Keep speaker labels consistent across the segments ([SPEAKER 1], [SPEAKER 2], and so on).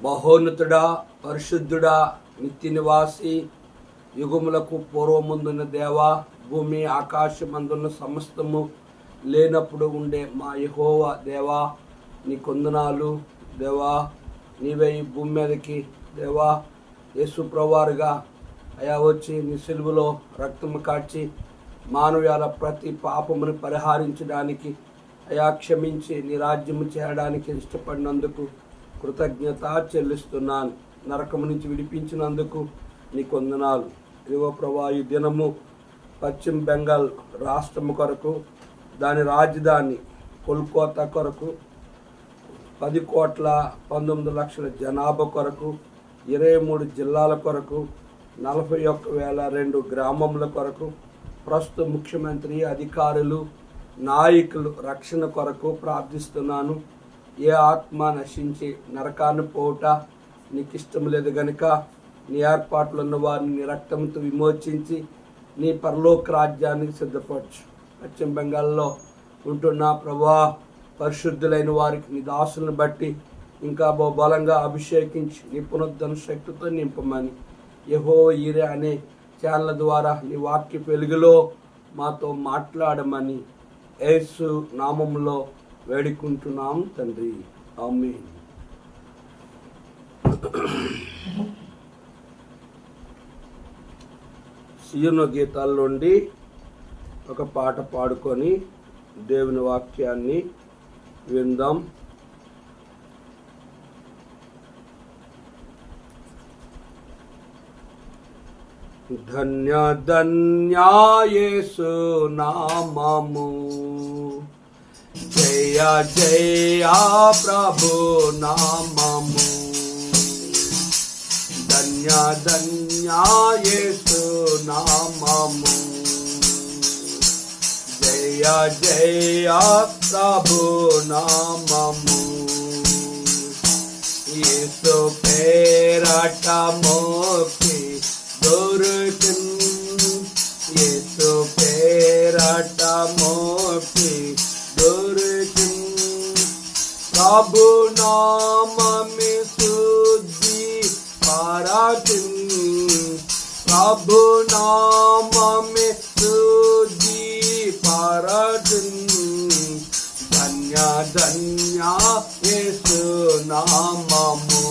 [SPEAKER 1] మహోన్నతుడా, పరిశుద్ధుడా, నిత్య నివాసి, యుగములకు పూర్వముందున్న దేవా, భూమి ఆకాశమందున్న సమస్తము లేనప్పుడు ఉండే మా యెహోవా దేవా, నీ కొందనాలు దేవా. నీవే ఈ భూమి మీదకి దేవా యేసు ప్రభువారుగా అయా వచ్చి నీ సిలువలో రక్తము కాచి మానవాళ ప్రతి పాపమును పరిహారించడానికి అయా క్షమించి నీ రాజ్యము చేయడానికి ఇష్టపడినందుకు కృతజ్ఞత చెల్లిస్తున్నాను. నరకము నుంచి విడిపించినందుకు నీ కొందనాలు. ఇదిగో ప్రభా, ఈ దినము పశ్చిమ బెంగాల్ రాష్ట్రము కొరకు, దాని రాజధాని కోల్కతా కొరకు, 10,19,00,000 జనాభా కొరకు, 23 జిల్లాల కొరకు, 41,002 గ్రామముల కొరకు, ప్రస్తుత ముఖ్యమంత్రి, అధికారులు, నాయకులు రక్షణ కొరకు ప్రార్థిస్తున్నాను. ఏ ఆత్మ నశించి నరకాన్ని పోవుట నీకు ఇష్టం లేదు గనుక నీ ఏర్పాట్లు ఉన్న వారిని నీ రక్తంతో విమోచించి నీ పరలోక రాజ్యానికి సిద్ధపరచు. పశ్చిమ బెంగాల్లో ఉంటున్న ప్రభా, పరిశుద్ధులైన వారికి నీ దాసులను బట్టి ఇంకా బలంగా అభిషేకించి నీ పునరుద్ధరణ శక్తితో నింపమని యెహో ఈరే అనే ఛానల్ ద్వారా నీ వాక్య వెలుగులో మాతో మాట్లాడమని యేసు నామములో వేడుకుంటున్నాం తండ్రి, ఆమేన్. సియోను గీతాల నుండి ఒక పాట పాడుకొని దేవుని వాక్యాన్ని విందాం. ధన్య ధన్య యేసు నామము, జయ జయ ప్రభు నామము. ధన్య ధన్య యేసు నామము, జయ జయ ప్రభు నామము. యేసు పేరట మోక్షి దొరుకును, యేసు పేరట మోక్షి దొరుకును. ప్రభు నామమే శుద్ధి పరచును, ప్రభు నామమే శుద్ధి పరచును. ధన్య ధన్య యేసు నామము,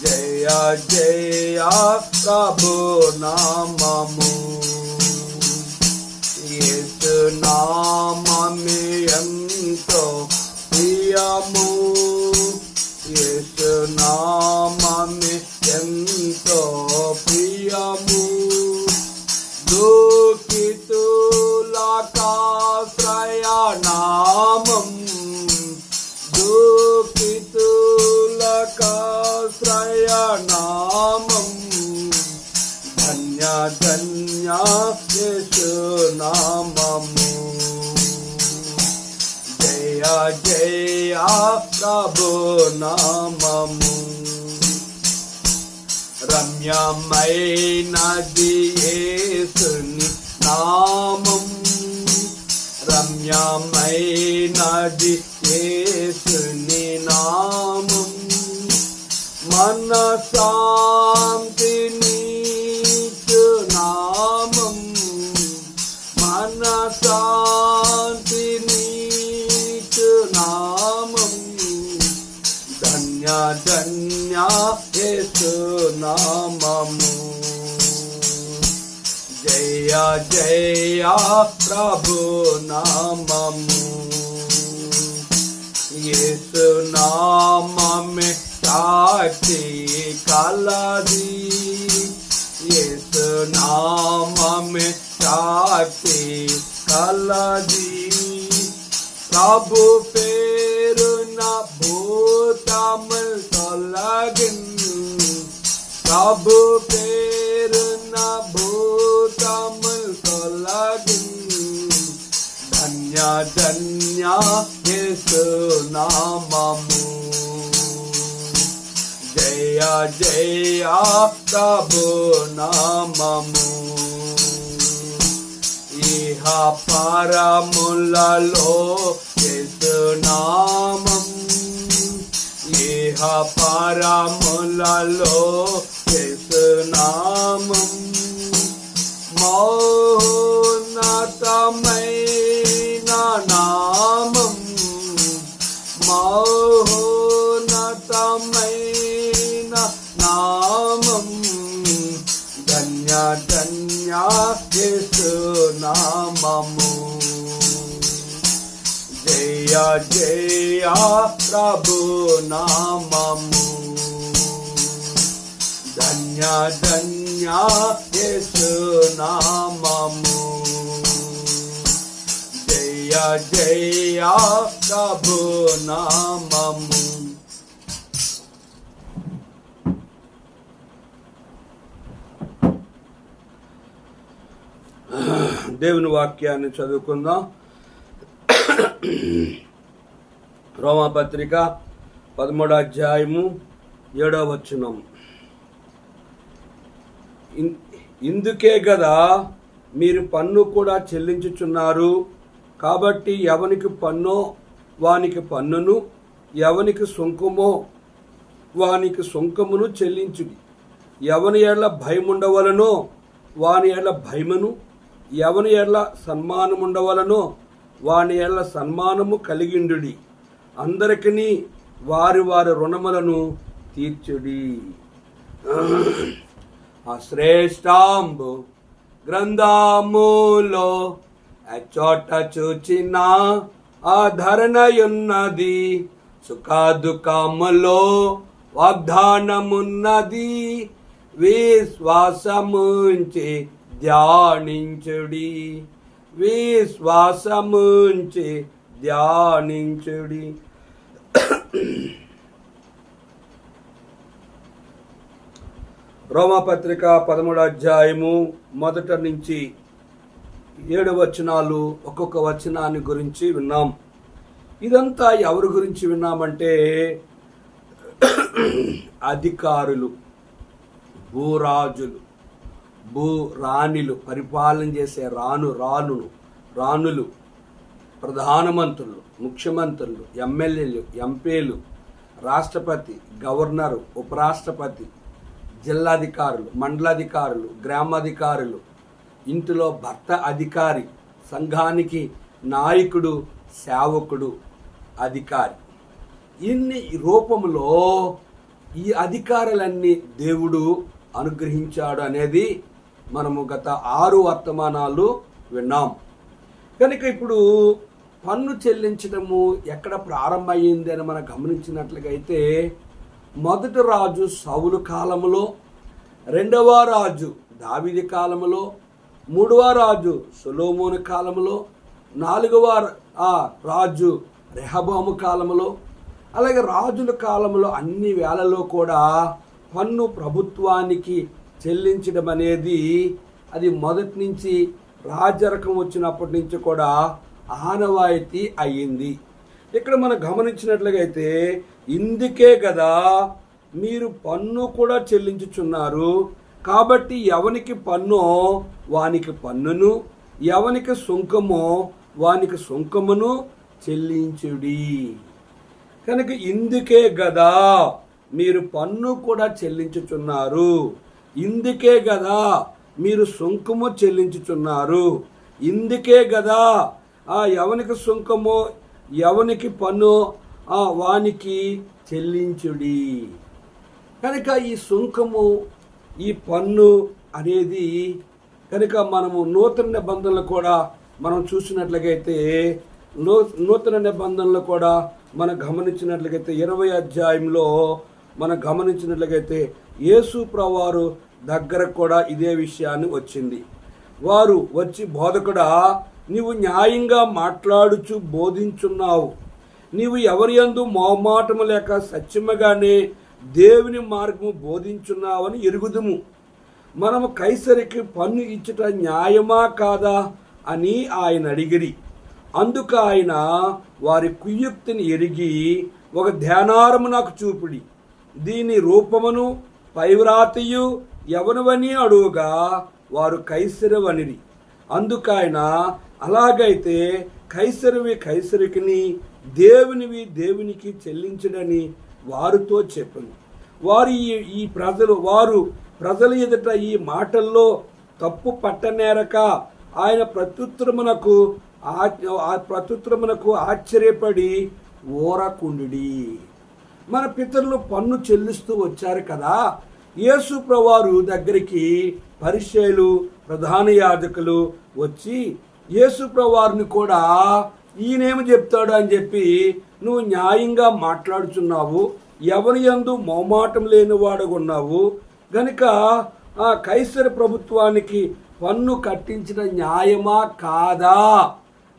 [SPEAKER 1] జయ జయ ప్రభు నామము. యేసు నామమే ఎంతో ప్రియము, యేసు నామమే ఎంతో ప్రియము. దుఃఖితులకాశ్రయ నామం, దుఃఖితులకాశ్రయ నామం. ధన్య ధన్య యేసు నామము, జయ జయ ప్రభు నామము. రమ్యమైనది యేసుని నామం, రమ్యమైనది యేసుని నామం. మనశాంతినిచ్చు నామం, మనశాంతినిచ్చు నామం. ధన్య ధన్య యేసు నామము, జయ జయ ప్రభు నామము. యేసు నామమే శక్తి కలది, యేసు నామమే శక్తి కలది. ప్రభు పేరున భూతములు తొలగిను, ప్రభు పేరున భూతములు తొలగిను. ధన్య ధన్య యేసు నామము, జయ జయ ప్రభు నామము. ఇహ పరములలో యేసు నామం, ఇహ పరములలో యేసు నామం మహోన్నతమైన నామం, మహోన్నతమైన నామం. ధన్య ధన్య యేసు నామము. జయ జయ ప్రభు నామము. ధన్య ధన్య యేసు నామము. జయ జయ ప్రభు నామము. దేవుని వాక్యాన్ని చదువుకుందాం. రోమాపత్రిక 13వ అధ్యాయము 7వ వచనం. ఇందుకే గదా మీరు పన్ను కూడా చెల్లించుచున్నారు. కాబట్టి ఎవనికి పన్నో వానికి పన్నును, ఎవనికి సుంకమో వానికి సుంకమును చెల్లించుడి. ఎవని ఎడల భయముండవలనో వాని ఎడల భయమును, ఎవని ఎడల సన్మానముండవలనో వాని ఎడల సన్మానము కలిగిండుడి. అందరికీ వారి వారి రుణములను తీర్చుడి. ఆ శ్రేష్టాంబు గ్రంథములో చోట చూచిన ఆధరణయున్నది, సుఖదుఖములో వాగ్దానమున్నది. విశ్వాసముంచి ధ్యానించుడి, విశ్వాసముంచి ధ్యానించుడి. రోమాపత్రిక 13వ అధ్యాయము 1 నుంచి 7 వచనాలు, ఒక్కొక్క వచనాన్ని గురించి విన్నాం. ఇదంతా ఎవరి గురించి విన్నామంటే అధికారులు, భూరాజులు, భూరాణిలు, పరిపాలన చేసే రాణులు, ప్రధానమంత్రులు, ముఖ్యమంత్రులు, ఎమ్మెల్యేలు, ఎంపీలు, రాష్ట్రపతి, గవర్నరు, ఉపరాష్ట్రపతి, జిల్లాధికారులు, మండలాధికారులు, గ్రామాధికారులు, ఇంటిలో భర్త అధికారి, సంఘానికి నాయకుడు, సేవకుడు, అధికారి. ఇన్ని రూపంలో ఈ అధికారులన్నీ దేవుడు అనుగ్రహించాడు అనేది మనము గత 6 వర్తమానాలు విన్నాం. కనుక ఇప్పుడు పన్ను చెల్లించడము ఎక్కడ ప్రారంభమైంది అని మనం గమనించినట్లుగా అయితే, మొదటి రాజు సౌలు కాలములో, 2వ రాజు దావీదు కాలములో, 3వ రాజు సొలొమోను కాలములో, 4వ రాజు రెహబాము కాలములో, అలాగే రాజుల కాలంలో అన్ని వేళల్లో కూడా పన్ను ప్రభుత్వానికి చెల్లించడం అనేది అది మొదటి నుంచి రాజరకం వచ్చినప్పటి నుంచి కూడా ఆనవాయితీ అయ్యింది. ఇక్కడ మనం గమనించినట్లుగా అయితే, ఇందుకే కదా మీరు పన్ను కూడా చెల్లించుచున్నారు. కాబట్టి ఎవనికి పన్నో వానికి పన్నును, ఎవనికి సుంకమో వానికి సుంకమును చెల్లించుడి. కనుక ఇందుకే గదా మీరు పన్ను కూడా చెల్లించుచున్నారు, ఇందుకే గదా మీరు సుంకము చెల్లించుచున్నారు, ఇందుకే గదా ఎవనికి సుంకమో ఎవనికి పన్ను వానికి చెల్లించుడి. కనుక ఈ సుంకము, ఈ పన్ను అనేది కనుక మనము నూతన నిబంధనలు కూడా మనం చూసినట్లయితే, నూతన నిబంధనలు కూడా మనం గమనించినట్లయితే 20వ అధ్యాయంలో మనం గమనించినట్లయితే యేసు ప్రభువారు దగ్గర కూడా ఇదే విషయాన్ని వచ్చింది. వారు వచ్చి, బోధకుడా, నీవు న్యాయంగా మాట్లాడుచు బోధించున్నావు, నీవు ఎవరి యందు మోమాటము లేక సత్యముగానే దేవుని మార్గము బోధించున్నావని ఎరుగుదుము. మనము కైసరికి పన్ను ఇచ్చుట న్యాయమా కాదా అని ఆయన అడిగిరి. అందుకు ఆయన వారి కుయుక్తిని ఎరిగి ఒక ధ్యానారము నాకు చూపుడి, దీని రూపమును పైవ్రాతియు ఎవనువని అడుగుగా వారు కైసరవనిరి. అందుకు ఆయన, అలాగైతే కైసరివి కైసరికిని, దేవునివి దేవునికి చెల్లించడని వారితో చెప్పాను. వారు ప్రజల ఎదుట ఈ మాటల్లో తప్పు పట్టనేరక ఆయన ప్రత్యుత్తరమునకు ఆశ్చర్యపడి ఓరకుండి. మన పితరులు పన్ను చెల్లిస్తూ వచ్చారు కదా, యేసు ప్రభువారు దగ్గరికి పరిసయ్యులు, ప్రధాన యాజకులు వచ్చి యేసు ప్రభువారిని కూడా ఈయనేమి చెప్తాడు అని చెప్పి, నువ్వు న్యాయంగా మాట్లాడుచున్నావు, ఎవరి యందు మౌమాటం లేనివాడుగా ఉన్నావు గనుక ఆ కైసరు ప్రభుత్వానికి పన్ను కట్టించిన న్యాయమా కాదా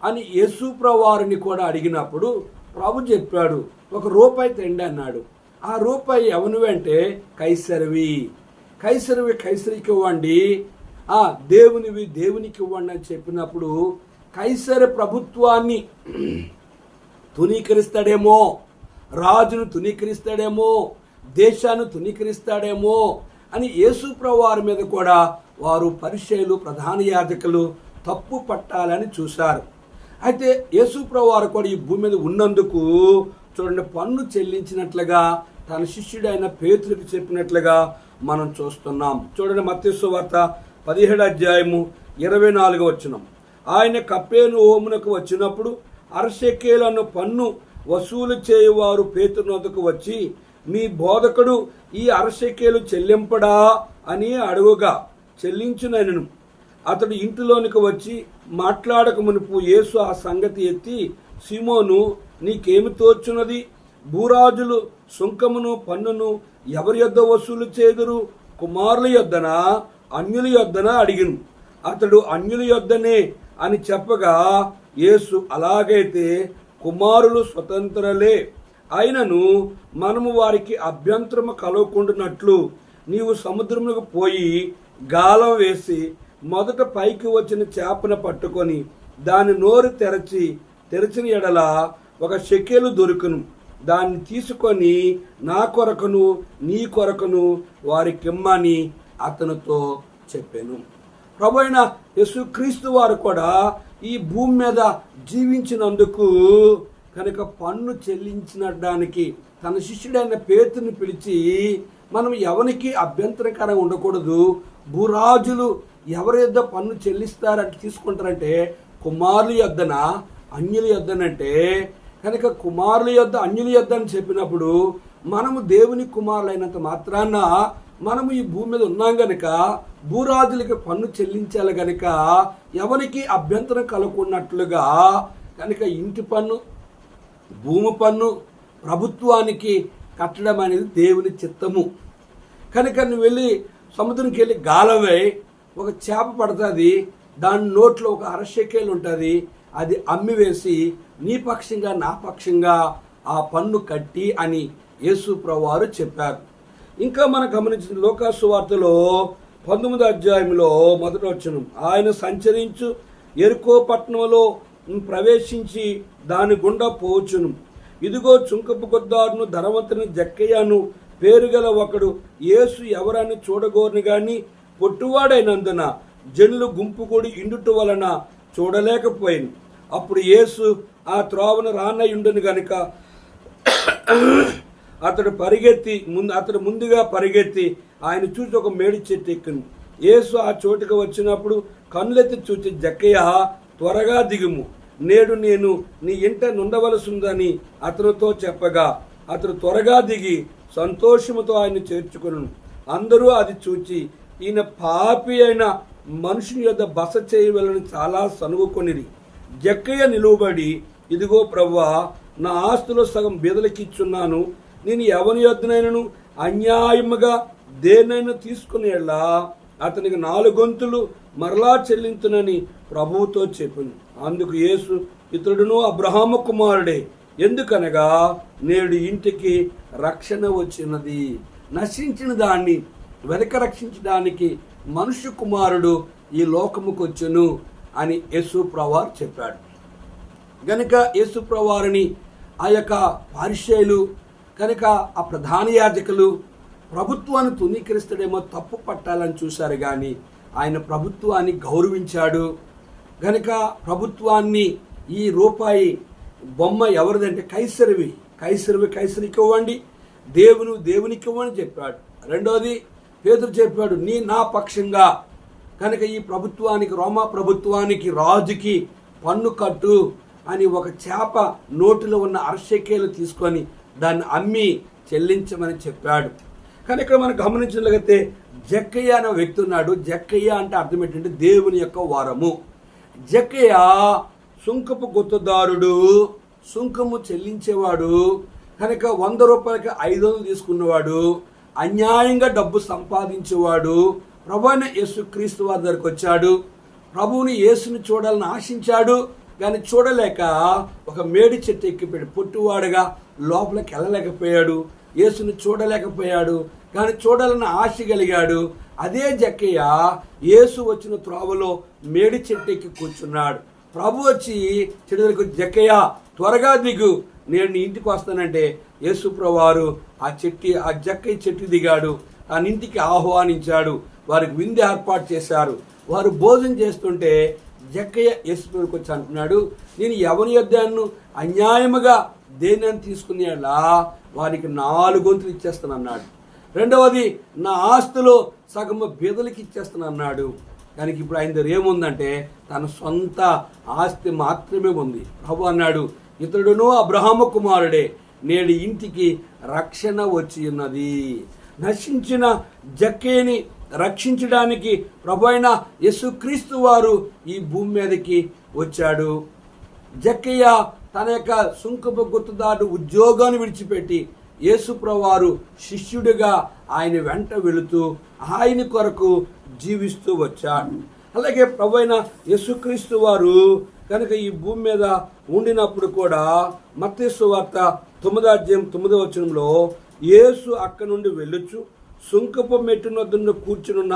[SPEAKER 1] అని యేసు ప్రభువారిని కూడా అడిగినప్పుడు ప్రభు చెప్పాడు, 1 రూపాయి తెండి అన్నాడు. ఆ రూపాయి ఎవనివి అంటే కైసరివి కైసరికి ఇవ్వండి, దేవునివి దేవునికి ఇవ్వండి అని చెప్పినప్పుడు కైసరు ప్రభుత్వాన్ని తునీకరిస్తాడేమో, రాజును తునీకరిస్తాడేమో, దేశాన్ని తునీకరిస్తాడేమో అని యేసు ప్రభువారి మీద కూడా వారు పరిసయ్యులు, ప్రధాన యాజకులు తప్పు పట్టాలని చూశారు. అయితే యేసు ప్రభువారు కూడా ఈ భూమి మీద ఉన్నందుకు చూడండి, పన్ను చెల్లించినట్లుగా తన శిష్యుడైన పేతురుకు చెప్పినట్లుగా మనం చూస్తున్నాం. చూడండి, మత్తయి సువార్త 17వ అధ్యాయము 24వ వచనం. ఆయన కపెర్నహూమునకు వచ్చినప్పుడు అరశెకేలను పన్ను వసూలు చేయువారు పేతురు వద్దకు వచ్చి, మీ బోధకుడు ఈ అరశెకేలు చెల్లింపడా అని అడుగుగా, చెల్లించుననెను. అతడు ఇంటిలోనికి వచ్చి మాట్లాడక మునుపు యేసు ఆ సంగతి ఎత్తి, సీమోను, నీకేమి తోచున్నది? భూరాజులు సుంకమును పన్నును ఎవరి యొద్ద వసూలు చేదురు? కుమారుల యొద్దనా అన్యుల యొద్దనా అడిగిను. అతడు అన్యుల యొద్దనే అని చెప్పగా, యేసు, అలాగైతే కుమారులు స్వతంత్రులే, అయినను మనము వారికి అభ్యంతరము కలగకుండానట్లు నీవు సముద్రమునకు పోయి గాలం వేసి మొదట పైకి వచ్చిన చేపను పట్టుకొని దాని నోరు తెరచిన ఎడల 1 షెకెలు దొరుకును. దాన్ని తీసుకొని నా కొరకును నీ కొరకును వారికిమ్మని అతనితో చెప్పాను. ప్రభువైన యేసుక్రీస్తు వారు కూడా ఈ భూమి మీద జీవించినందుకు కనుక పన్ను చెల్లించడానికి తన శిష్యుడైన పేతురుని పిలిచి, మనం ఎవరికి అభ్యంతరకరంగా ఉండకూడదు, భూరాజులు ఎవరి యొద్ద పన్ను చెల్లిస్తారంటే తీసుకుంటారంటే కుమారుల యొద్దన అన్యుల యొద్దనంటే, కనుక కుమారుల యొద్ద అన్యుల యొద్ద అని చెప్పినప్పుడు మనము దేవుని కుమారులైనంత మాత్రాన మనము ఈ భూమి మీద ఉన్నాం గనక భూరాజులకి పన్ను చెల్లించాలి గనక ఎవరికి అభ్యంతరం కలగకున్నట్లుగా కనుక ఇంటి పన్ను, భూమి పన్ను ప్రభుత్వానికి కట్టడం అనేది దేవుని చిత్తము. కనుక నువ్వు వెళ్ళి సముద్రంకి వెళ్ళి గాలవై 1 చేప పడుతుంది, దాని నోట్లో 1 అరశెకేలు ఉంటుంది, అది అమ్మివేసి నీ పక్షంగా నా పక్షంగా ఆ పన్ను కట్టి అని యేసు ప్రభువారు చెప్పారు. ఇంకా మనం గమనించిన లూకా సువార్తలో 19వ అధ్యాయంలో 1వ వచనం, ఆయన సంచరించు యెరికో పట్టణంలో ప్రవేశించి దాని గుండా పోవచ్చును. ఇదిగో చుంకపు గొద్దారును ధనవంతుని జక్కయ్యను పేరుగల ఒకడు యేసు ఎవరని చూడగోరని గాని పొట్టువాడైనందున జనులు గుంపు కూడి ఇండుట వలన చూడలేకపోయింది. అప్పుడు యేసు ఆ త్రోవన రానయుండును గనుక అతడు ముందుగా పరిగెత్తి ఆయన చూసి 1 మేడి చెట్టు ఎక్కిను. యేసు ఆ చోటుకు వచ్చినప్పుడు కన్నులెత్తి చూచి, జక్కయ్య, త్వరగా దిగుము, నేడు నేను నీ ఇంట నుండవలసిందని అతనితో చెప్పగా అతడు త్వరగా దిగి సంతోషముతో ఆయన చేర్చుకును. అందరూ అది చూచి ఈయన పాపి అయిన మనుషుని యొద్ద బస చేయవలని చాలా సనుగుకొనిరి. జక్కయ్య నిలువబడి, ఇదిగో ప్రభువా, నా ఆస్తులో సగం బీదలకిచ్చున్నాను, నేను ఎవని యొద్దనైనను అన్యాయముగా దేన్నైనా తీసుకునేలా అతనికి 4 గొంతులు మరలా చెల్లించునని ప్రభువుతో చెప్పింది. అందుకు యేసు, ఇతడును అబ్రహాము కుమారుడే, ఎందుకనగా నేడు ఇంటికి రక్షణ వచ్చినది, నశించిన దాన్ని వెనక రక్షించడానికి మనుష్య కుమారుడు ఈ లోకముకు వచ్చును అని యేసు ప్రభువారు చెప్పాడు. గనుక యేసు ప్రభువారిని ఆ యొక్క పరిసయ్యులు కనుక ఆ ప్రధాన యాజకులు ప్రభుత్వాన్ని తునీకరిస్తాడేమో, తప్పు పట్టాలని చూశారు, కానీ ఆయన ప్రభుత్వాన్ని గౌరవించాడు. గనుక ప్రభుత్వాన్ని ఈ రూపాయి బొమ్మ ఎవరిదంటే కైసరికి ఇవ్వండి, దేవునికి ఇవ్వని చెప్పాడు. రెండోది పేతురు చెప్పాడు, నా పక్షంగా కనుక ఈ ప్రభుత్వానికి, రోమా ప్రభుత్వానికి, రాజుకి పన్ను కట్టు అని ఒక చేప నోటిలో ఉన్న అరశకేలు తీసుకొని దాన్ని అమ్మి చెల్లించమని చెప్పాడు. కానీ ఇక్కడ మనం గమనించగలిగితే జక్కయ్య అనే వ్యక్తి ఉన్నాడు. జక్కయ్య అంటే అర్థం ఏంటంటే దేవుని యొక్క వారము. జక్కయ్య సుంకపు గుత్తదారుడు, సుంకము చెల్లించేవాడు. కనుక 100 రూపాయలకి 500 తీసుకున్నవాడు, అన్యాయంగా డబ్బు సంపాదించేవాడు. ప్రభువైన యేసుక్రీస్తు వారి దగ్గరికి వచ్చాడు. ప్రభువుని యేసుని చూడాలని ఆశించాడు, కానీ చూడలేక ఒక మేడి చెట్టు ఎక్కిపోయాడు. పొట్టువాడుగా లోపలికి వెళ్ళలేకపోయాడు. యేసుని చూడలేకపోయాడు, కానీ చూడాలని ఆశ కలిగాడు. అదే జక్కయ్య యేసు వచ్చిన త్రోవలో మేడి చెట్టు ఎక్కి కూర్చున్నాడు. ప్రభు వచ్చి చెట్టు దగ్గరికి, జక్కయ్య త్వరగా దిగు, నేను నీ ఇంటికి వస్తానంటే యేసు ప్రభువారు ఆ జక్కయ్య చెట్టు దిగాడు. ఆ ఇంటికి ఆహ్వానించాడు. వారికి విందు ఏర్పాటు చేశారు. వారు భోజనం చేస్తుంటే జక్కయ్య యేసు ప్రభువుకి వచ్చి అంటున్నాడు, నేను ఎవరి యొద్దను అన్యాయముగా దేనిని తీసుకునేలా వారికి 4 వంతులు ఇచ్చేస్తాను అన్నాడు. రెండవది, నా ఆస్తులో సగము బీదలకి ఇచ్చేస్తాను అన్నాడు. కానీ ఇప్పుడు ఆయన దగ్గర ఏముందంటే తన సొంత ఆస్తి మాత్రమే ఉంది. ప్రభు అన్నాడు, ఇతడును అబ్రహాము కుమారుడే, నేడు ఇంటికి రక్షణ వచ్చి ఉన్నది. నశించిన జక్కయ్యని రక్షించడానికి ప్రభు అయిన యేసుక్రీస్తు వారు ఈ భూమి మీదకి వచ్చాడు. జక్కయ్య తన యొక్క సుంకపు గుత్తదారు ఉద్యోగాన్ని విడిచిపెట్టి యేసు ప్రభువారు శిష్యుడిగా ఆయన వెంట వెళుతూ ఆయన కొరకు జీవిస్తూ వచ్చాడు. అలాగే ప్రభు అయిన యేసుక్రీస్తు వారు కనుక ఈ భూమి మీద ఉండినప్పుడు కూడా మత్తయి సువార్త 9:9 యేసు అక్కడి నుండి వెళ్ళొచ్చు సుంకపు మెట్టునొద్ద కూర్చునున్న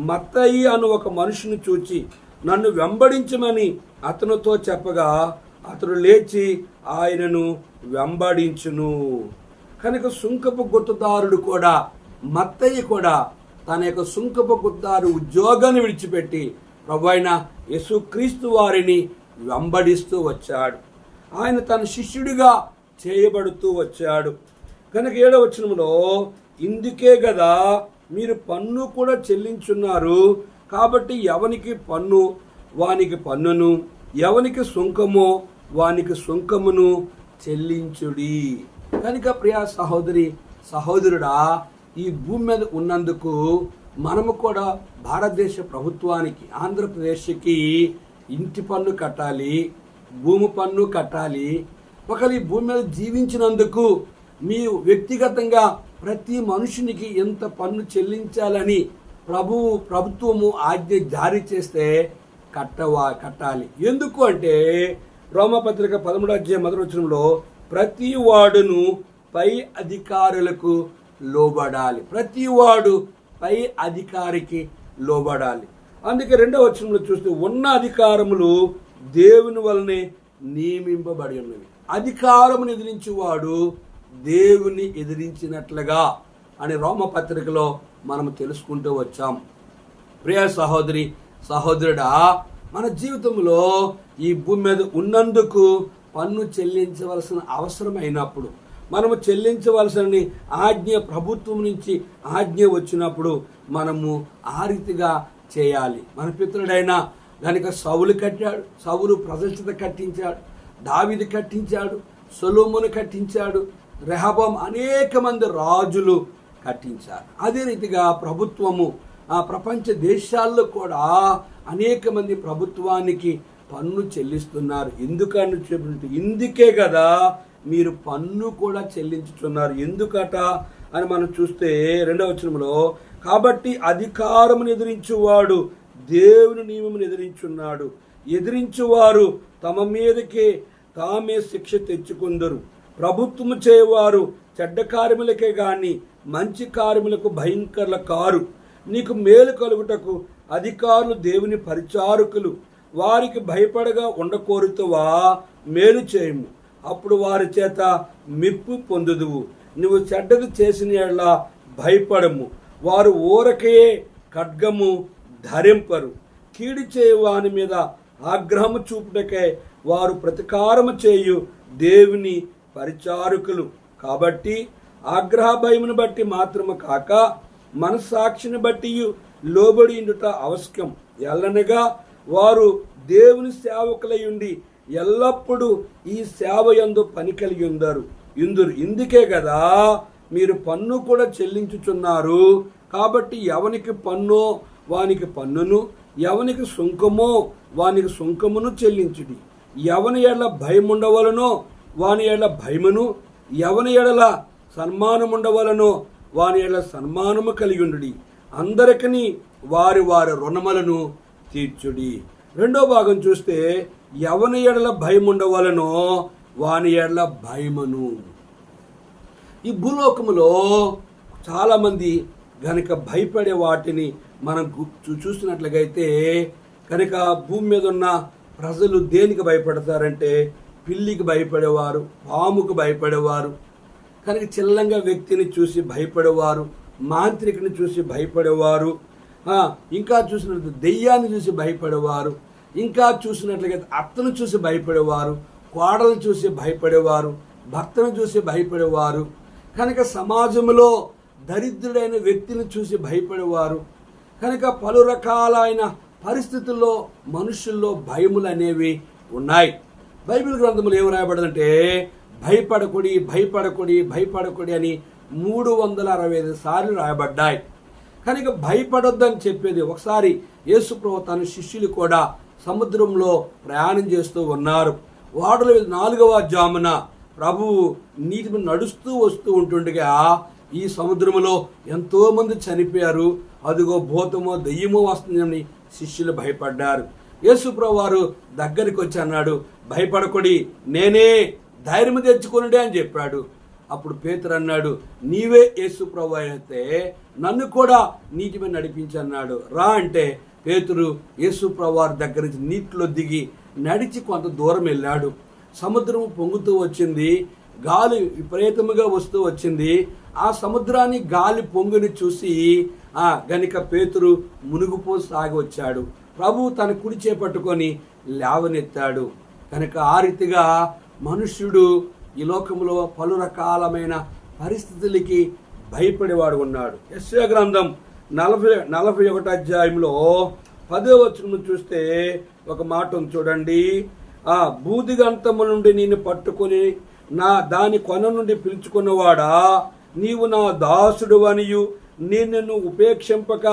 [SPEAKER 1] మత్తయి అను ఒక మనుషుని చూచి నన్ను వెంబడించమని అతనితో చెప్పగా అతడు లేచి ఆయనను వెంబడించును. కనుక సుంకపు గుత్తదారుడు కూడా, మత్తయి కూడా తన యొక్క సుంకపు గుత్తదారు ఉద్యోగాన్ని విడిచిపెట్టి ప్రభు అయిన యేసుక్రీస్తు వారిని వెంబడిస్తూ వచ్చాడు. ఆయన తన శిష్యుడిగా చేయబడుతూ వచ్చాడు. కనుక 7వ వచనంలో, ఇందుకే కదా మీరు పన్ను కూడా చెల్లించున్నారు, కాబట్టి ఎవనికి పన్ను వానికి పన్నును, ఎవనికి సుంకమో వానికి సుంకమును చెల్లించుడి. కనుక ప్రియా సహోదరి సహోదరుడా, ఈ భూమి మీద ఉన్నందుకు మనము కూడా భారతదేశ ప్రభుత్వానికి, ఆంధ్రప్రదేశ్కి ఇంటి పన్ను కట్టాలి, భూమి పన్ను కట్టాలి. ఒకరు ఈ భూమి మీద జీవించినందుకు మీ వ్యక్తిగతంగా ప్రతి మనుషునికి ఎంత పన్ను చెల్లించాలని ప్రభుత్వము ఆజ్ఞ జారీ చేస్తే కట్టాలి. ఎందుకు అంటే రోమపత్రిక 13:1 ప్రతి వాడును పై అధికారులకు లోబడాలి. ప్రతి వాడు పై అధికారికి లోబడాలి. అందుకే 2వ వచనంలో చూస్తే ఉన్న అధికారములు దేవుని వలనే నియమింపబడి ఉన్నవి. అధికారమును ఎదిరించేవాడు దేవుని ఎదిరించినట్లుగా అని రోమపత్రికలో మనం తెలుసుకుంటూ వచ్చాం. ప్రియ సహోదరి సహోదరుడా, మన జీవితంలో ఈ భూమి మీద ఉన్నందుకు పన్ను చెల్లించవలసిన అవసరమైనప్పుడు, మనము చెల్లించవలసిన ఆజ్ఞ ప్రభుత్వం నుంచి ఆజ్ఞ వచ్చినప్పుడు మనము ఆ రీతిగా చేయాలి. మన పితరుడైన కనుక సౌలు కట్టాడు, సౌలు ప్రజల చేత కట్టించాడు, దావీదు కట్టించాడు, సొలొమోను కట్టించాడు, రెహబాం అనేక మంది రాజులు కట్టించారు. అదే రీతిగా ప్రభుత్వము ప్రపంచ దేశాల్లో కూడా అనేక మంది ప్రభుత్వానికి పన్ను చెల్లిస్తున్నారు. ఎందుకని చెప్పినట్టు, ఇందుకే కదా మీరు పన్ను కూడా చెల్లించుతున్నారు. ఎందుకట అని మనం చూస్తే 2వ వచనంలో, కాబట్టి అధికారమును ఎదిరించువాడు దేవుని నియమమును ఎదిరించున్నాడు, ఎదిరించువారు తమ మీదకే తామే శిక్ష తెచ్చుకుందరు. ప్రభుత్వము చేయవారు చెడ్డ కార్యములకే గాని మంచి కార్యములకు భయంకరుల కారు. నీకు మేలు కలుగుటకు అధికారులు దేవుని పరిచారకులు, వారికి భయపడగా ఉండకోరుతవా మేలు చేయము, అప్పుడు వారి చేత మెప్పు పొందుదువు. నువ్వు చెడ్డది చేసిన యెడల భయపడము, వారు ఊరకే ఖడ్గము ధరింపరు. కీడు చేయవాని మీద ఆగ్రహము చూపుటకే వారు ప్రతికారము చేయు దేవుని పరిచారకులు. కాబట్టి ఆగ్రహ భయమును బట్టి మాత్రము కాక మనస్సాక్షిని బట్టి లోబడి ఉండుట అవశ్యం. ఎల్లనగా వారు దేవుని సేవకులై ఉండి ఎల్లప్పుడూ ఈ సేవ యందు పని కలిగి ఇందురు. ఇందుకే కదా మీరు పన్ను కూడా చెల్లించుచున్నారు. కాబట్టి ఎవనికి పన్ను వానికి పన్నును, ఎవనికి సుంకమో వానికి సుంకమును చెల్లించుడి. ఎవని ఎడల భయముండవలనో వాని ఎడల భయమును, ఎవని ఎడల సన్మానముండవలనో వాని ఎడల సన్మానము కలిగి ఉండుడి. అందరికీ వారి వారి రుణములను తీర్చుడి. రెండో భాగం చూస్తే ఎవని ఎడల భయముండవలనో వాని ఎడల భయమును. ఈ భూలోకములో చాలామంది గనక భయపడే వాటిని మనం చూస్తున్నట్లయితే కనుక భూమి మీద ఉన్న ప్రజలు దేనికి భయపడతారంటే పిల్లికి భయపడేవారు, పాముకు భయపడేవారు, కనుక చిల్లంగా వ్యక్తిని చూసి భయపడేవారు, మాంత్రికుని చూసి భయపడేవారు, ఇంకా చూసినట్టు దెయ్యాన్ని చూసి భయపడేవారు, ఇంకా చూసినట్లయితే అత్తను చూసి భయపడేవారు, కోడలను చూసి భయపడేవారు, భర్తను చూసి భయపడేవారు, కనుక సమాజంలో దరిద్రుడైన వ్యక్తిని చూసి భయపడేవారు. కనుక పలు రకాలైన పరిస్థితుల్లో మనుషుల్లో భయములు అనేవి ఉన్నాయి. బైబిల్ గ్రంథములు ఏమి రాయబడదంటే భయపడకుడి భయపడకుడి భయపడకుడి అని 365 సార్లు రాయబడ్డాయి. కనుక భయపడొద్దని చెప్పేది. ఒకసారి యేసుప్రభు తన శిష్యులు కూడా సముద్రంలో ప్రయాణం చేస్తూ ఉన్నారు. ఓడల 4వ జామున ప్రభువు నీటి మీద నడుస్తూ వస్తూ ఉంటుండగా ఈ సముద్రంలో ఎంతో మంది చనిపోయారు. అదిగో భూతమో దెయ్యమో వస్తుందని శిష్యులు భయపడ్డారు. యేసుప్రభు వారు దగ్గరికి వచ్చి అన్నాడు, భయపడకుడి, నేనే, ధైర్యం తెచ్చుకునుడే అని చెప్పాడు. అప్పుడు పేతురు అన్నాడు, నీవే యేసుప్రభు అయితే నన్ను కూడా నీటి మీద నడిపించన్నాడు. రా అంటే పేతురు యేసుప్రభు వారి దగ్గర నుంచి నీటిలో దిగి నడిచి కొంత దూరం వెళ్ళాడు. సముద్రం పొంగుతూ వచ్చింది, గాలి విపరీతముగా వస్తూ వచ్చింది. ఆ సముద్రాన్ని గాలి పొంగుని చూసి గనుక పేతురు మునిగిపో సాగి వచ్చాడు. ప్రభువు తన కుడి చేపట్టుకొని లేవనెత్తాడు. కనుక ఆ రీతిగా మనుష్యుడు ఈ లోకంలో పలు రకాలమైన పరిస్థితులకి భయపడేవాడు ఉన్నాడు. యెషయా గ్రంథం 41 అధ్యాయంలో 10వ వచనం చూస్తే ఒక మాట చూడండి. బూదిగంతము నుండి నిన్ను పట్టుకొని దాని కొన నుండి పిలుచుకున్నవాడా, నీవు నా దాసుడు అనియు నేను నిన్ను ఉపేక్షింపక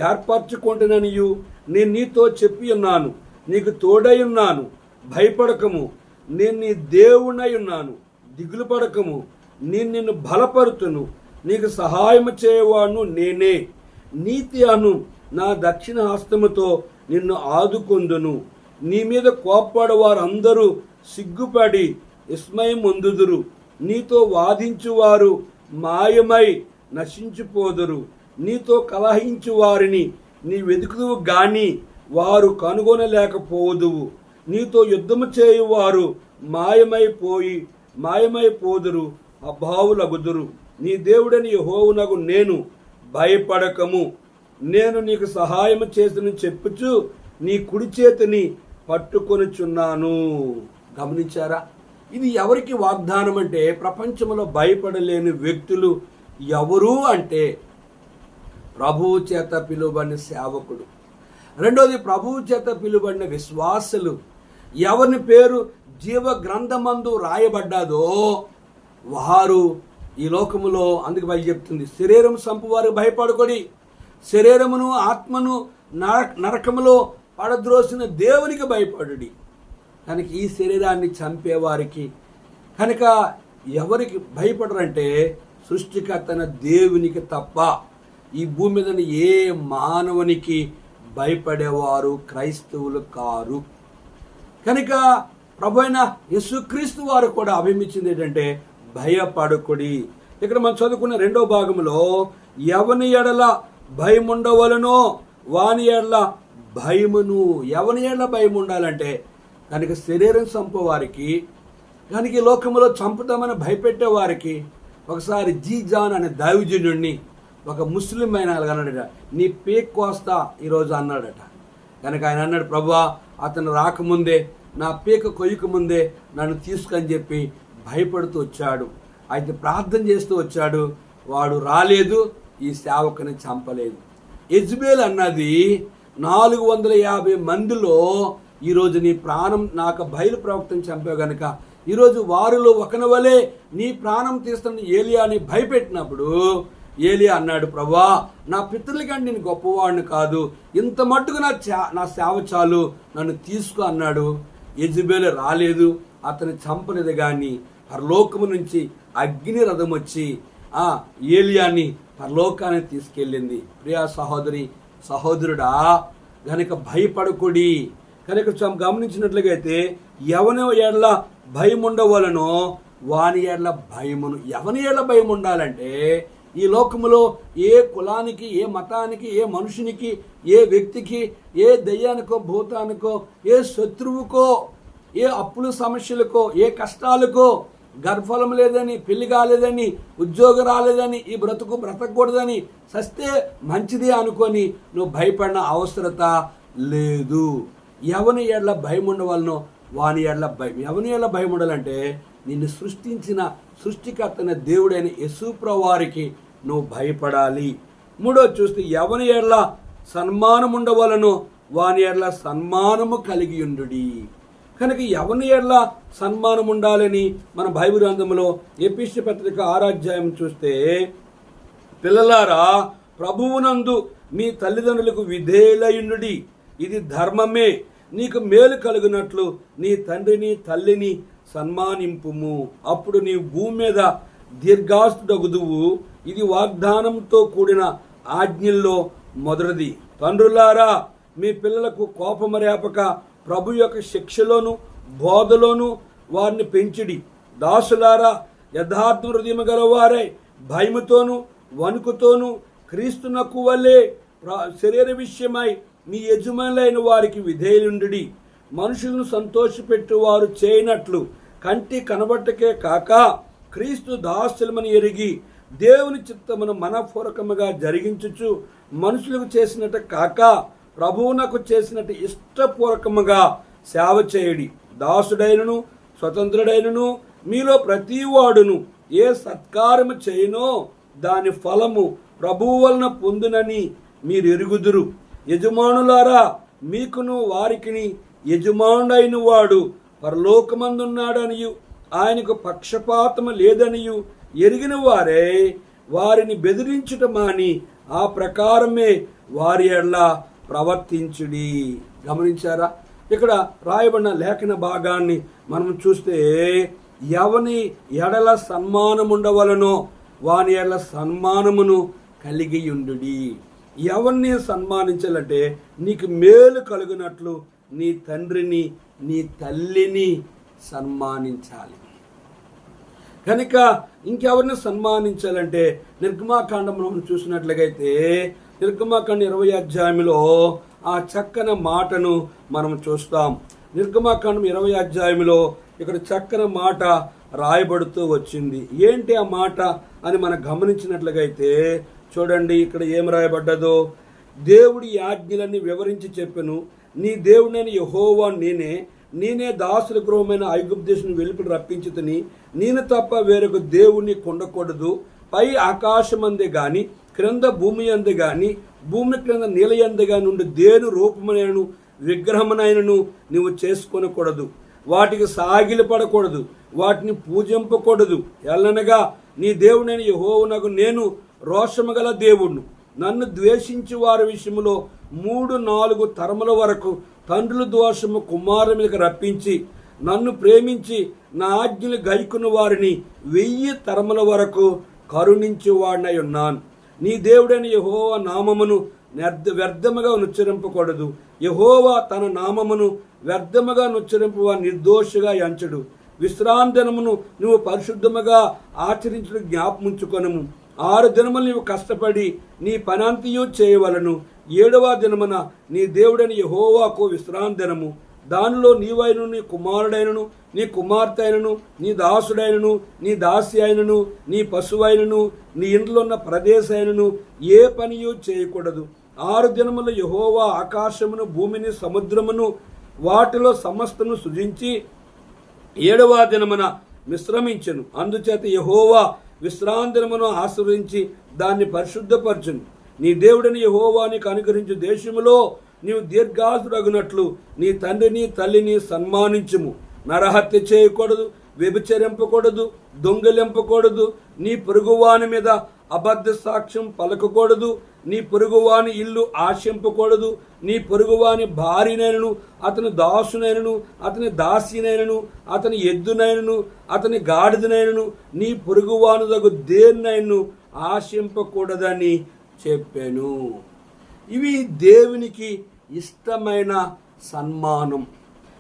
[SPEAKER 1] ఏర్పరచుకుంటుననియు నేను నీతో చెప్పి ఉన్నాను. నీకు తోడై ఉన్నాను, భయపడకము, నేను నీ దేవునై ఉన్నాను, దిగులు పడకము, నేను నిన్ను బలపరుతును, నీకు సహాయం చేయవాడును నేనే, నీతి అను నా దక్షిణ హస్తముతో నిన్ను ఆదుకొందును. నీ మీద కోప్పడు వారందరూ సిగ్గుపడి విస్మయం పొందుదురు. నీతో వాదించువారు మాయమై నశించిపోదురు. నీతో కలహించు వారిని నీ వెతుకుదువు గాని వారు కనుగొనలేకపోదువు. నీతో యుద్ధము చేయువారు మాయమైపోదురు, అభావులగుదురు. నీ దేవుడని యెహోవానగు నేను, భయపడకము, నేను నీకు సహాయం చేసిన చెప్పుచు నీ కుడి చేతిని పట్టుకొనుచున్నాను. గమనించారా? ఇది ఎవరికి వాగ్దానం అంటే ప్రపంచంలో భయపడలేని వ్యక్తులు ఎవరు అంటే ప్రభువు చేత పిలువబడిన సేవకుడు. రెండోది ప్రభువు చేత పిలువబడిన విశ్వాసులు. ఎవరిని పేరు జీవ గ్రంథమందు రాయబడ్డాదో వారు ఈ లోకములో, అందుకు బయలు చెప్తుంది, శరీరం సంపువారు భయపడకొడి, శరీరమును ఆత్మను నరకములో పడద్రోసిన దేవునికి భయపడుడి. కనుక ఈ శరీరాన్ని చంపేవారికి కనుక ఎవరికి భయపడరంటే సృష్టికర్తన దేవునికి తప్ప ఈ భూమి మీద ఏ మానవునికి భయపడేవారు క్రైస్తవులు కారు. కనుక ప్రభు అయిన యేసుక్రీస్తు వారు కూడా అభిమించింది ఏంటంటే భయపడకుడి. ఇక్కడ మనం చదువుకున్న 2వ భాగంలో ఎవని ఎడల భయముండవలనో వాని ఎడల భయమును. ఎవని ఎడల భయం ఉండాలంటే కనుక శరీరం చంపేవారికి, కనుక ఈ లోకంలో చంపుతామని భయపెట్టే వారికి. ఒకసారి జాన్ అనే దైవజనుడిని ఒక ముస్లిం అయిన అన్నాడట, నీ పీక్ కోస్తా ఈరోజు అన్నాడట. కనుక ఆయన అన్నాడు, ప్రభువా అతను రాకముందే, నా పీక కొయ్యక ముందే నన్ను తీసుకొని చెప్పి భయపడుతూ వచ్చాడు. అయితే ప్రార్థన చేస్తూ వచ్చాడు, వాడు రాలేదు, ఈ సేవకుని చంపలేదు. యెజబెల్ అన్నది 450 మందిలో ఈరోజు నీ ప్రాణం నాకు బయలు ప్రవక్తను చంపావు గనుక ఈరోజు వారిలో ఒకని వలె నీ ప్రాణం తీస్తున్న ఏలియాని భయపెట్టినప్పుడు ఏలియా అన్నాడు, ప్రభా నా పితరుల కంటే నేను గొప్పవాడిని కాదు, ఇంత మట్టుకు నా సేవ చాలు, నన్ను తీసుకో అన్నాడు. యెజబెల్ రాలేదు, అతను చంపలేదు. కానీ పరలోకము నుంచి అగ్ని రథం వచ్చి ఏలియాని పరలోకాన్ని తీసుకెళ్ళింది. ప్రియా సహోదరి సహోదరుడా, కనుక భయపడకుడి. కనుక గమనించినట్లుగా అయితే ఎవని ఎడల భయం ఉండవలనో వాని ఎడల భయమును. ఎవని ఎడల భయం ఉండాలంటే ఈ లోకములో ఏ కులానికి, ఏ మతానికి, ఏ మనుషునికి, ఏ వ్యక్తికి, ఏ దయ్యానికో, భూతానికో, ఏ శత్రువుకో, ఏ అప్పుల సమస్యలకో, ఏ కష్టాలకో, గర్భఫలం లేదని, పెళ్లి కాలేదని, ఉద్యోగం రాలేదని, ఈ బ్రతకూడదని, సస్తే మంచిది అనుకొని నువ్వు భయపడిన అవసరత లేదు. ఎవని ఎడల భయం ఉండవలనో వాని ఎడల భయం. ఎవని ఎడల భయం ఉండాలంటే నిన్ను సృష్టించిన సృష్టికర్తన దేవుడైన యేసుప్రభువు వారికి నువ్వు భయపడాలి. మూడోది చూస్తే ఎవని ఎడల సన్మానం ఉండవలనో వాని ఎడల సన్మానము కలిగి ఉండుడి. కనుక ఎవని ఎడల సన్మానం ఉండాలని మన బైబిల్ గ్రంథంలో ఎఫెసీ పత్రిక 6వ అధ్యాయం చూస్తే, పిల్లలారా ప్రభువునందు మీ తల్లిదండ్రులకు విధేయులయుండుడి, ఇది ధర్మమే, నీకు మేలు కలుగునట్లు నీ తండ్రిని తల్లిని సన్మానింపుము, అప్పుడు నీ భూమి మీద దీర్ఘాస్తుడగుదువు, ఇది వాగ్దానంతో కూడిన ఆజ్ఞల్లో మొదటిది. తండ్రులారా మీ పిల్లలకు కోపము రేపక ప్రభు యొక్క శిక్షలోను బోధలోను వారిని పెంచిడి. దాసులారా యథార్థ హృదయం గలవారై భయముతోను వణుకుతోను క్రీస్తునకు వల్లే శరీర విషయమై మీ యజమానులైన వారికి విధేయులుండుడి. మనుషులను సంతోషపెట్టు వారు చేయనట్లు కంటి కనబట్టకే కాక క్రీస్తు దాసులమని ఎరిగి దేవుని చిత్తమును మనపూర్వకముగా జరిగించుచు మనుషులకు చేసినట్టు కాక ప్రభువునకు చేసినట్టు ఇష్టపూర్వకముగా సేవ చేయడి. దాసుడైనను స్వతంత్రుడైనను మీలో ప్రతి వాడును ఏ సత్కారము చేయనో దాని ఫలము ప్రభువు వలన పొందునని మీరు ఎరుగుదురు. యజమానులారా మీకును వారికిని యజమానుడైన వాడు పరలోకమందున్నాడనియు ఆయనకు పక్షపాతము లేదనియు ఎరిగిన వారే వారిని బెదిరించుట మాని ఆ ప్రకారమే వారి ఎడల ప్రవర్తించుడి. గమనించారా? ఇక్కడ రాయబడిన లేఖన భాగాన్ని మనం చూస్తే ఎవని ఎడల సన్మానం ఉండవలనో వాని ఎడల సన్మానమును కలిగి ఉండుడి. ఎవరిని సన్మానించాలంటే నీకు మేలు కలుగునట్లు నీ తండ్రిని నీ తల్లిని సన్మానించాలి. కనుక ఇంకెవరిని సన్మానించాలంటే నిర్గమాకాండంలో మనం చూసినట్లయితే నిర్గమాకాండం 20వ అధ్యాయంలో ఆ చక్కని మాటను మనం చూస్తాం. నిర్గమాకాండం 20వ అధ్యాయంలో ఇక్కడ చక్కని మాట రాయబడుతూ వచ్చింది. ఏంటి ఆ మాట అని మనం గమనించినట్లయితే చూడండి, ఇక్కడ ఏం రాయబడ్డదో. దేవుడి ఆజ్ఞలన్నీ వివరించి చెప్పెను, నీ దేవుడైన యెహోవా నేనే దాసుల గృహమైన ఐగుప్తు దేశం వెలుపలి రప్పించుతని, నేను తప్ప వేరొక దేవుణ్ణి కొండకూడదు. పై ఆకాశమందే గాని క్రింద భూమి అందు గాని భూమి క్రింద నీల యందు గాని నుండి దేని రూపమునైనను విగ్రహమునైనను నువ్వు చేసుకొనకూడదు. వాటికి సాగిలపడకూడదు, వాటిని పూజింపకూడదు. ఎల్లనగా నీ దేవుడైన యెహోవానగు నేను రోషము గల దేవుణ్ణి. నన్ను ద్వేషించి వారి విషయంలో 3-4 తరముల వరకు తండ్రుల దోషము కుమారుల మీదకి రప్పించి నన్ను ప్రేమించి నా ఆజ్ఞలు గైకున్న వారిని 1000 తరముల వరకు కరుణించేవాడినై ఉన్నాను. నీ దేవుడైన యెహోవా నామమును వ్యర్థముగా నుచ్చరింపకూడదు. యెహోవా తన నామమును వ్యర్థముగా నుచ్చరింపు వారు నిర్దోషిగా ఎంచడు. విశ్రాంతి దినమును నువ్వు పరిశుద్ధముగా ఆచరించడం జ్ఞాపముంచుకొనుము. 6 దినములు నీవు కష్టపడి నీ పనంతయు చేయవలను. 7వ దినమున నీ దేవుడైన యెహోవాకు విశ్రాంతి దినము. దానిలో నీవైనను నీ కుమారుడైనను నీ కుమార్తె అయినను నీ దాసుడైనను నీ దాసి అయినను నీ పశువైనను నీ ఇంట్లో ఉన్న ప్రదేశైనను ఏ పనియూ చేయకూడదు. 6 దినములు యెహోవా ఆకాశమును భూమిని సముద్రమును వాటిలో సమస్తను సృజించి 7వ దినమున విశ్రమించెను. అందుచేత యెహోవా విశ్రాంతినమును ఆశ్రయించి దాన్ని పరిశుద్ధపరచును. నీ దేవుడిని యెహోవా నీకు అనుగ్రహించు దేశములో నీవు దీర్ఘాసురగునట్లు నీ తండ్రిని తల్లిని సన్మానించుము. నరహత్య చేయకూడదు, వ్యభిచరింపకూడదు, దొంగిలింపకూడదు, నీ పొరుగువాని మీద అబద్ధ సాక్ష్యం పలకకూడదు, నీ పొరుగువాని ఇల్లు ఆశింపకూడదు, నీ పొరుగువాని భార్యనైనను అతని దాసునైనను అతని దాసినైనను అతని ఎద్దునైనను అతని గాడిదనైనను నీ పొరుగువాను దగ్గు దేన్నైనను ఆశింపకూడదని చెప్పాను. ఇవి దేవునికి ఇష్టమైన సన్మానం.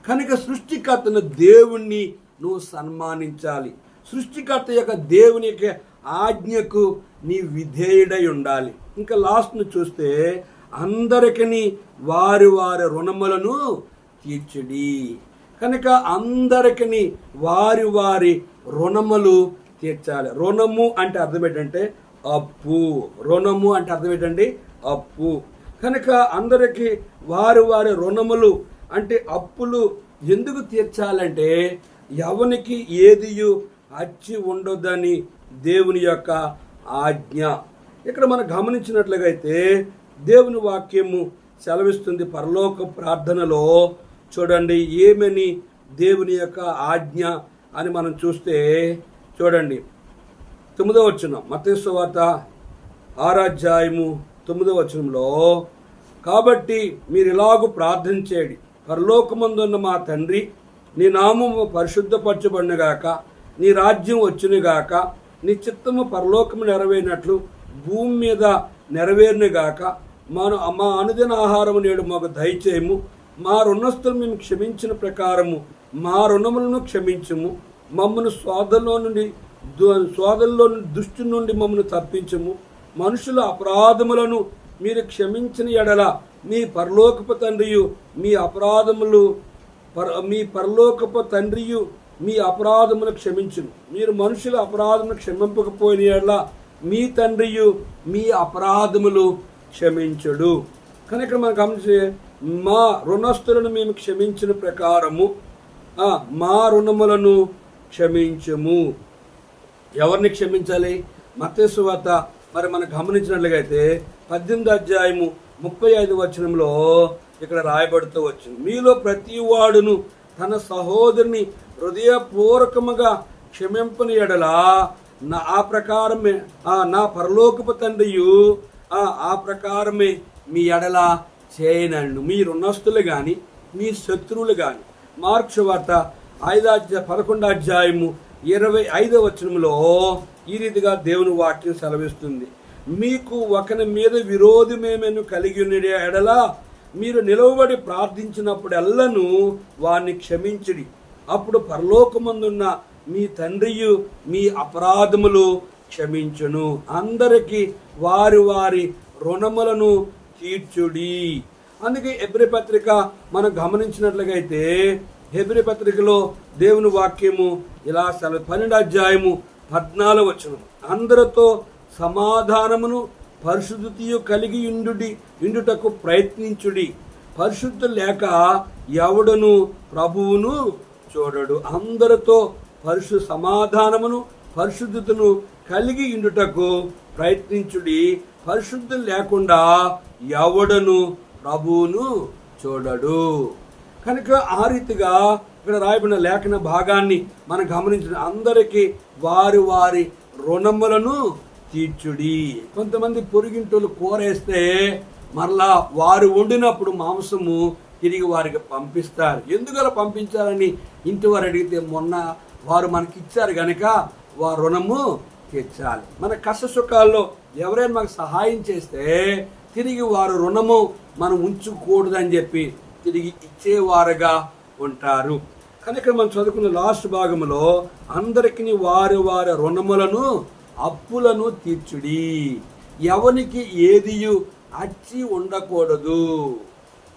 [SPEAKER 1] కనుక సృష్టికర్తను దేవుణ్ణి నువ్వు సన్మానించాలి. సృష్టికర్త యొక్క దేవుని యొక్క ఆజ్ఞకు నీ విధేయుడై ఉండాలి. ఇంకా లాస్ట్ను చూస్తే అందరికీ వారి వారి రుణములను తీర్చుడి. కనుక అందరికీ వారి వారి రుణములు తీర్చాలి. రుణము అంటే అర్థం ఏంటంటే అప్పు. రుణము అంటే అర్థం ఏంటండి? అప్పు. కనుక అందరికీ వారి వారి రుణములు అంటే అప్పులు ఎందుకు తీర్చాలంటే ఎవనికి ఏదియు అచ్చి ఉండొద్దని దేవుని యొక్క ఆజ్ఞ. ఇక్కడ మనం గమనించినట్లుగైతే దేవుని వాక్యము సెలవిస్తుంది. పరలోక ప్రార్థనలో చూడండి ఏమని దేవుని యొక్క ఆజ్ఞ అని మనం చూస్తే చూడండి 9వ వచనం, మత్తయి సువార్త 6వ అధ్యాయము 9వ వచనంలో, కాబట్టి మీరు ఇలాగూ ప్రార్థన చేయండి, పరలోకమందున్న మా తండ్రి, నీ నామము పరిశుద్ధపరచబడినగాక, నీ రాజ్యం వచ్చునుగాక, నీ చిత్తము పరలోకము నెరవేరినట్లు భూమి మీద నెరవేరునుగాక, మా అనుదిన ఆహారము నేడు మాకు దయచేయము, మా రుణస్తులు మేము క్షమించిన ప్రకారము మా రుణములను క్షమించము, మమ్మను శోధనలో దుష్టు నుండి మమ్మను తప్పించము, మనుషుల అపరాధములను మీరు క్షమించిన ఎడల మీ పరలోకపు తండ్రియు మీ అపరాధములు క్షమించును. మీరు మనుషుల అపరాధములు క్షమింపకపోయిన ఎడల మీ తండ్రియు మీ అపరాధములు క్షమించుడు. కనుక మనం గమనించే మా రుణస్తులను మేము క్షమించిన ప్రకారము మా రుణములను క్షమించము. ఎవరిని క్షమించాలి? మత్తయి సువార్త మరి మనం గమనించినట్లుగైతే 18వ అధ్యాయము 35వ వచనంలో ఇక్కడ రాయబడుతూ వచ్చింది, మీలో ప్రతి వాడును తన సహోదరుని హృదయపూర్వకముగా క్షమింపని ఎడల ఆ ప్రకారమే నా పరలోకపు తండ్రియు ఆ ప్రకారమే మీ ఎడల చేయనన్ను. మీ రుణస్తులు కానీ మీ శత్రువులు కానీ. మార్కు వార్త 11వ అధ్యాయము 25వ వచనంలో ఈ రీతిగా దేవుని వాక్యం సెలవిస్తుంది, మీకు ఒకని మీద విరోధమేమేను కలిగి ఉన్న ఎడల మీరు నిలవబడి ప్రార్థించినప్పుడెల్లను వారిని క్షమించుడి, అప్పుడు పరలోకమందున్న మీ తండ్రియు మీ అపరాధములు క్షమించును. అందరికీ వారి వారి రుణములను తీర్చుడి. అందుకే హెబ్రీ పత్రిక మనం గమనించినట్లుగైతే హెబ్రీ పత్రికలో దేవుని వాక్యము ఇలా 12వ అధ్యాయము 14వ వచనం, అందరితో సమాధానమును పరిశుద్ధియు కలిగి ఇండుటకు ప్రయత్నించుడి, పరిశుద్ధి లేక ఎవడును ప్రభువును చూడడు. అందరితో సమాధానమును పరిశుద్ధతను కలిగి ఇండుటకు ప్రయత్నించుడి, పరిశుద్ధి లేకుండా ఎవడను ప్రభువును చూడడు. కనుక ఆ రీతిగా ఇక్కడ రాయబడిన లేఖన భాగాన్ని మనం గమనించిన అందరికీ వారి వారి రుణములను తీర్చుడి. కొంతమంది పొరుగింటోళ్ళు కూరేస్తే మరలా వారు వండినప్పుడు మాంసము తిరిగి వారికి పంపిస్తారు. ఎందుకలా పంపించాలని ఇంటి వారు అడిగితే మొన్న వారు మనకి ఇచ్చారు కనుక వారు రుణము తీర్చాలి. మన కష్ట సుఖాల్లో ఎవరైనా మనకు సహాయం చేస్తే తిరిగి వారు రుణము మనం ఉంచుకూడదని చెప్పి తిరిగి ఇచ్చేవారుగా ఉంటారు. కనుక మనం చదువుకున్న లాస్ట్ భాగంలో అందరికీ వారి వారి రుణములను అప్పులను తీర్చుడి, ఎవనికి ఏదియు అచ్చి ఉండకూడదు.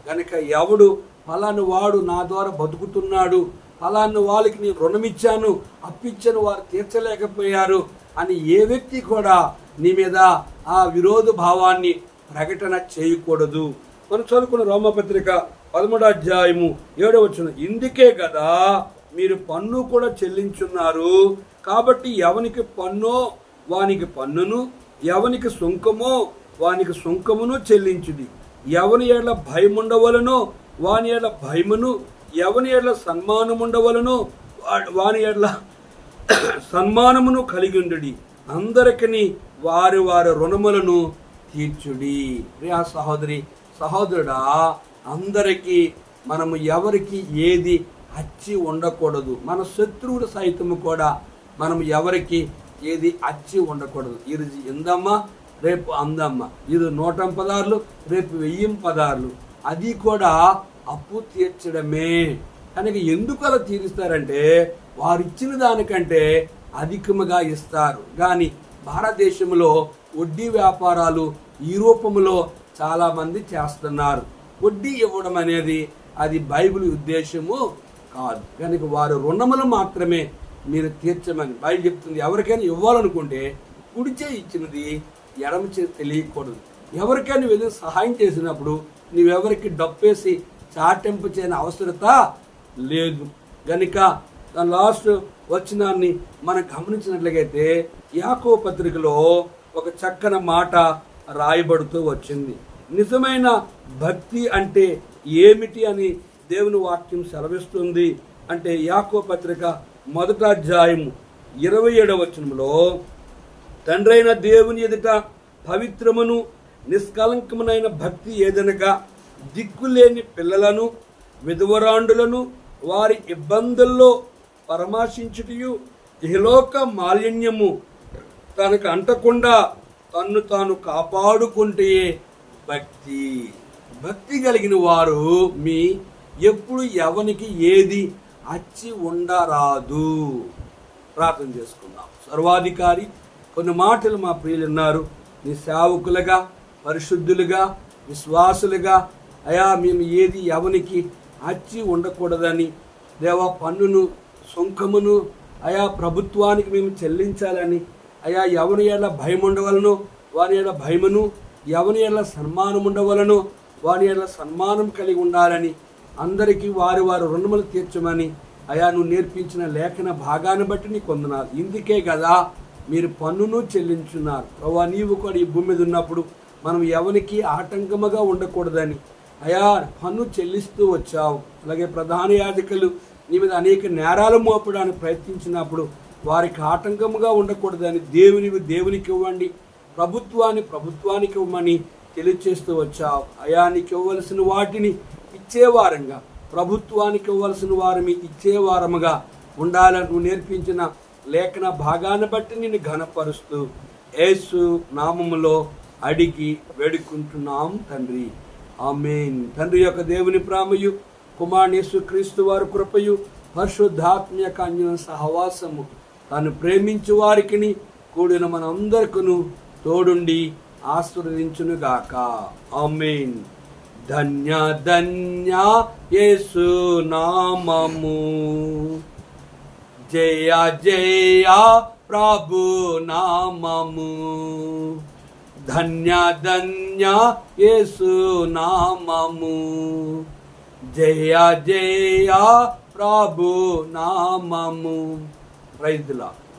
[SPEAKER 1] కనుక ఎవడు ఫలాని వాడు నా ద్వారా బతుకుతున్నాడు, ఫలాని వాళ్ళకి నేను రుణం ఇచ్చాను, అప్పిచ్చాను, వారు తీర్చలేకపోయారు అని ఏ వ్యక్తి కూడా నీ మీద ఆ విరోధ భావాన్ని ప్రకటన చేయకూడదు. మనం చదువుకున్న రోమపత్రిక 13వ అధ్యాయము 7వ వచనం, ఇందుకే కదా మీరు పన్ను కూడా చెల్లించున్నారు. కాబట్టి ఎవనికి పన్నో వానికి పన్నును, ఎవనికి సుంకమో వానికి సుంకమును చెల్లించుడి. ఎవని ఎడల భయముండవలనో వాని ఎడల భయమును, ఎవని ఎడల సన్మానముండవలనో వాని ఎడల సన్మానమును కలిగి ఉండుడి. అందరికీ వారి వారి రుణములను తీర్చుడి. ప్రియా సహోదరి సహోదరుడా, అందరికీ మనము ఎవరికి ఏది అచ్చి ఉండకూడదు. మన శత్రువులు సైతము కూడా మనం ఎవరికి ఏది అచ్చి ఉండకూడదు. ఈరోజు ఇందమ్మా, రేపు అందమ్మ, ఈరోజు 100 పదార్లు, రేపు 1000 పదార్లు. అది కూడా అప్పు తీర్చడమే. కనుక ఎందుకు అలా తీరుస్తారంటే వారు ఇచ్చిన దానికంటే అధికముగా ఇస్తారు. కానీ భారతదేశంలో వడ్డీ వ్యాపారాలు ఈ రూపంలో చాలామంది చేస్తున్నారు. వడ్డీ ఇవ్వడం అనేది అది బైబిల్ ఉద్దేశము కాదు. కనుక వారు రుణములు మాత్రమే మీరు తీర్చమని బైబిల్ చెప్తుంది. ఎవరికైనా ఇవ్వాలనుకుంటే కుడిచే ఇచ్చినది ఎడమ చేసి తెలియకూడదు. ఎవరికైనా ఏదైనా సహాయం చేసినప్పుడు నువ్వెవరికి డప్పేసి చాటింపు చేయని అవసరత లేదు. కనుక లాస్ట్ వచనాన్ని మనం గమనించినట్లయితే యాకోబు పత్రికలో ఒక చక్కని మాట రాయబడుతూ వచ్చింది. నిజమైన భక్తి అంటే ఏమిటి అని దేవుని వాక్యం సెలవిస్తుంది. అంటే యాకోబు పత్రిక 1వ అధ్యాయం 27వ వచనంలో, తండ్రైన దేవుని ఎదుట పవిత్రమును నిష్కలంకమునైన భక్తి ఏదనగా దిక్కులేని పిల్లలను, విధవరాండులను వారి ఇబ్బందుల్లో పరామర్శించుటయు, ఇహలోక మాలిన్యము తనకు అంటకుండా తన్ను తాను కాపాడుకుంటే భక్తి. భక్తి కలిగిన వారు మీ ఎప్పుడు ఎవనికి ఏది అచ్చి ఉండరాదు. ప్రార్థన చేసుకుందాం. సర్వాధికారి, కొన్ని మాటలు మా ప్రియులు ఉన్నారు. నీ సేవకులుగా, పరిశుద్ధులుగా, విశ్వాసులుగా అయా మేము ఏది ఎవనికి అచ్చి ఉండకూడదని, దేవా పన్నును సుంకమును అయా ప్రభుత్వానికి మేము చెల్లించాలని, అయా ఎవరి ఎడల భయం ఉండవలను వాని ఎడల భయమును, ఎవరి ఎడల సన్మానం ఉండవలను వాని ఎడల సన్మానం కలిగి ఉండాలని, అందరికీ వారి వారి రుణములు తీర్చమని అయా నువ్వు నేర్పించిన లేఖన భాగాన్ని బట్టి నీకు వందనాలు. ఇందుకే కదా మీరు పన్నును చెల్లించున్నారు. ప్రభా, నీవు కూడా ఈ భూమి మీద ఉన్నప్పుడు మనం ఎవరికి ఆటంకముగా ఉండకూడదని అయా పన్ను చెల్లిస్తూ వచ్చావు. అలాగే ప్రధాన యాజకులు నీ మీద అనేక నేరాలు మోపడానికి ప్రయత్నించినప్పుడు వారికి ఆటంకముగా ఉండకూడదని దేవునికి ఇవ్వండి, ప్రభుత్వానికి ఇవ్వమని తెలియచేస్తూ వచ్చావు. అయా నీకు ఇవ్వవలసిన వాటిని ఇచ్చేవారంగా, ప్రభుత్వానికి ఇవ్వవలసిన వారిని ఇచ్చేవారముగా ఉండాలని నువ్వు నేర్పించిన లేఖన భాగాన్ని బట్టి నిన్ను ఘనపరుస్తూ యేసు నామములో అడిగి వేడుకుంటున్నాం తండ్రి, ఆమేన్. తండ్రి యొక్క దేవుని ప్రేమయు, కుమారుని యేసుక్రీస్తు వారి కృపయు, పరిశుద్ధాత్మ యొక్క అన్యోన్య సహవాసము తాను ప్రేమించు వారికి కూడిన మనందరికీ తోడుండి ఆశీర్వదించునుగాక. ఆమేన్. ధన్య ధన్య యేసు నామము, జయ జయ ప్రభు నామము, ధన్య ధన్య యేసు నామము, జయ జయ ప్రభు నామము. Praise the lord.